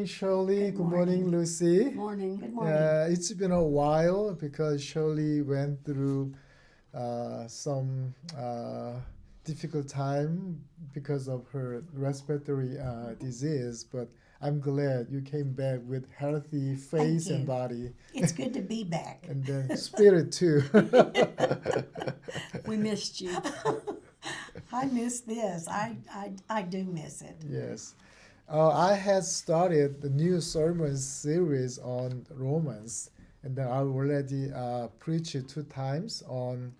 morning, Shirley. Good morning, Lucy. Morning. Good morning. It's been a while because Shirley went through some difficult time because of her respiratory disease, but I'm glad you came back with healthy face and you. body, It's good to be back. and then spirit too. We missed you. I miss this. I do miss it. Yes. I had started the new sermon series on Romans, and then I already preached it 2 times on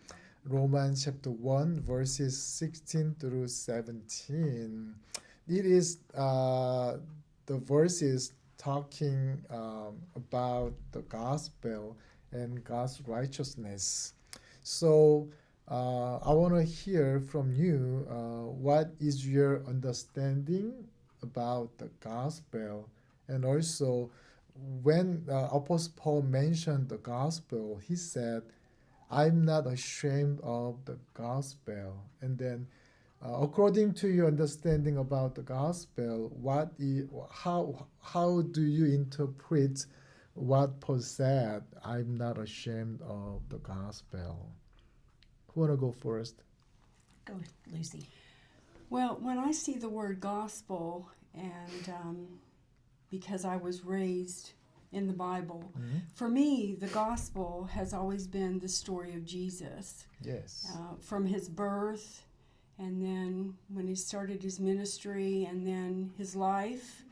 Romans chapter 1, verses 16 through 17. It is the verses talking about the gospel and God's righteousness. So I want to hear from you what is your understanding about the gospel, and also when Apostle Paul mentioned the gospel, he said, I'm not ashamed of the gospel. And then according to your understanding about the gospel, how do you interpret what Paul said, I'm not ashamed of the gospel? Who want to go first? Go, Lucy. Well, when I see the word gospel, and because I was raised in the Bible, for me, the gospel has always been the story of Jesus. Yes. From his birth, and then when he started his ministry, and then his life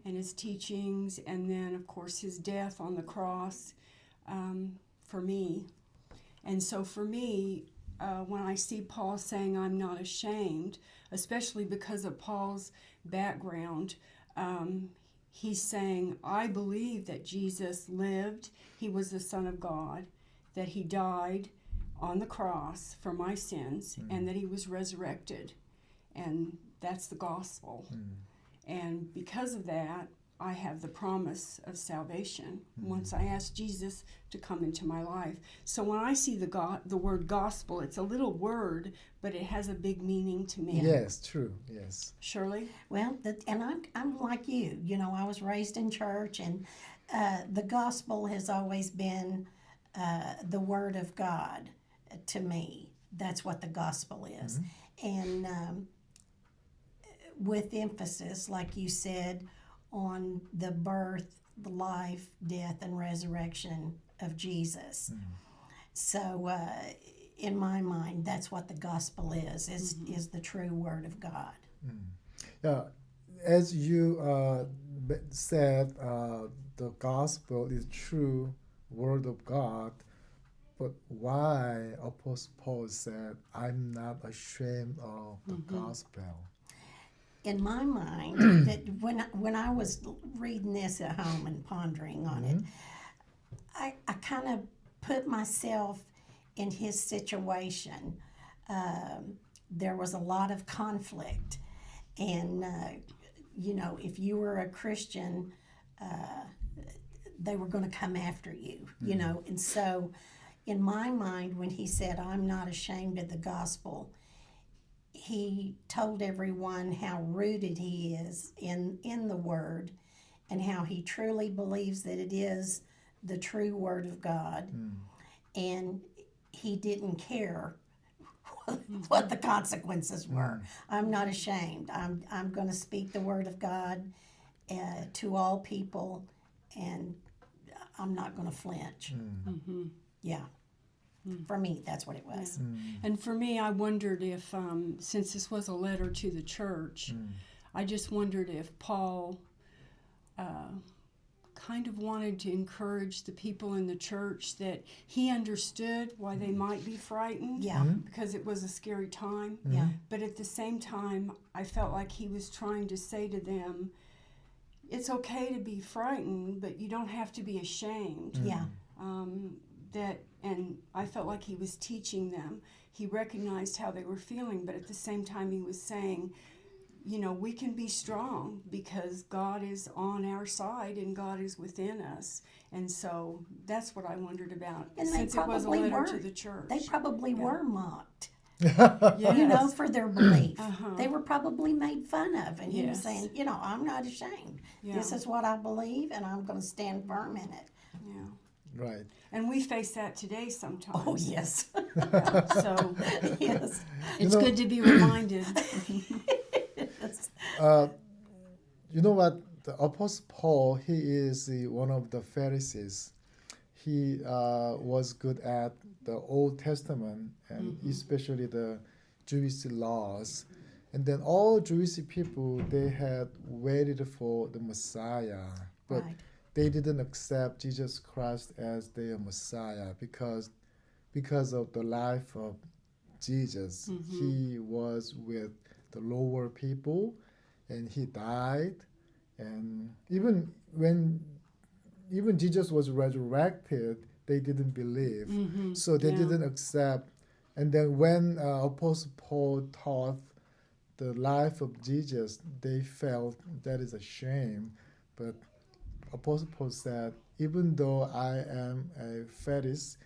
and his teachings, and then, of course, his death on the cross for me. And so for me, when I see Paul saying, I'm not ashamed, especially because of Paul's background, he's saying, I believe that Jesus lived, he was the Son of God, that he died on the cross for my sins, and that he was resurrected. And that's the gospel. And because of that, I have the promise of salvation once I ask Jesus to come into my life. So when I see the word gospel, it's a little word, but it has a big meaning to me. Yes, true. Yes. Shirley? Well, I'm like you. You know, I was raised in church, and the gospel has always been the word of God to me. That's what the gospel is. And with emphasis, like you said, on the birth, the life, death, and resurrection of Jesus. So in my mind, that's what the gospel is the true word of God. Yeah, as you said, the gospel is true word of God, but why Apostle Paul said, I'm not ashamed of the gospel? In my mind, that when I was reading this at home and pondering on it, I kind of put myself in his situation. There was a lot of conflict, and you know, if you were a Christian, they were going to come after you, you know. And so, in my mind, when he said, I'm not ashamed of the gospel, he told everyone how rooted he is in the Word, and how he truly believes that it is the true Word of God. And he didn't care what the consequences were. I'm not ashamed. I'm going to speak the Word of God to all people, and I'm not going to flinch. Yeah. For me, that's what it was. And for me, I wondered if, since this was a letter to the church, I just wondered if Paul kind of wanted to encourage the people in the church that he understood why they might be frightened. Yeah. Because it was a scary time. Yeah. But at the same time, I felt like he was trying to say to them, it's okay to be frightened, but you don't have to be ashamed. Yeah. And I felt like he was teaching them. He recognized how they were feeling, but at the same time he was saying, you know, we can be strong because God is on our side and God is within us. And so that's what I wondered about, And since they it was a probably letter were. to the church. They probably were mocked. Yes. for their belief. Uh-huh. They were probably made fun of, and he was Yes. saying, I'm not ashamed. Yeah. This is what I believe, and I'm going to stand firm in it. Yeah. Right. And we face that today sometimes. Oh, yes. So Yes. it's know- good to be reminded. Yes. You know what? The Apostle Paul, he is one of the Pharisees. He was good at the Old Testament and especially the Jewish laws. And then all Jewish people, they had waited for the Messiah, but Right. they didn't accept Jesus Christ as their Messiah because of the life of Jesus. He was with the lower people, and he died. And even when Jesus was resurrected, they didn't believe. So they Yeah. didn't accept. And then when Apostle Paul taught the life of Jesus, they felt that is a shame. But Apostle Paul said, even though I am a Pharisee,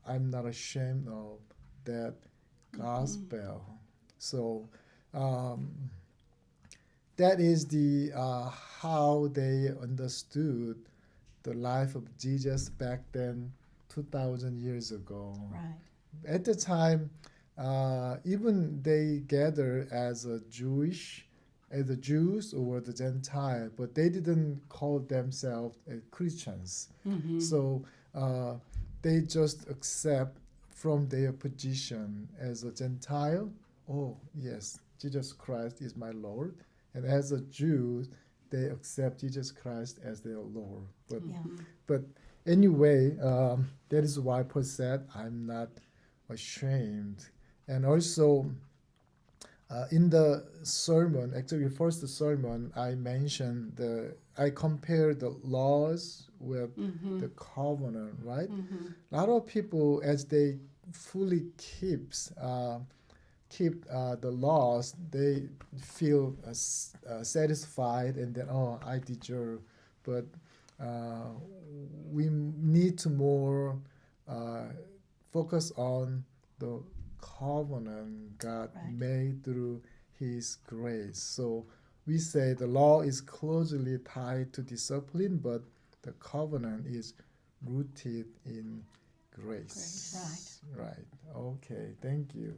I'm not ashamed of that gospel. So that is the how they understood the life of Jesus back then, 2,000 years ago. Right. At the time, even they gather as a the Jews or the Gentile, but they didn't call themselves Christians. So they just accept from their position as a Gentile. Oh yes, Jesus Christ is my Lord, and as a Jew, they accept Jesus Christ as their Lord. But anyway, that is why Paul said, "I'm not ashamed." And also, in the sermon, actually, first sermon, I compared the laws with the covenant, right? A lot of people, as they fully keep the laws, they feel satisfied, and then, oh, I deserve. But we need to more focus on the covenant God Right. made through His grace. So we say the law is closely tied to discipline, but the covenant is rooted in grace. Grace. Right. Okay. Thank you.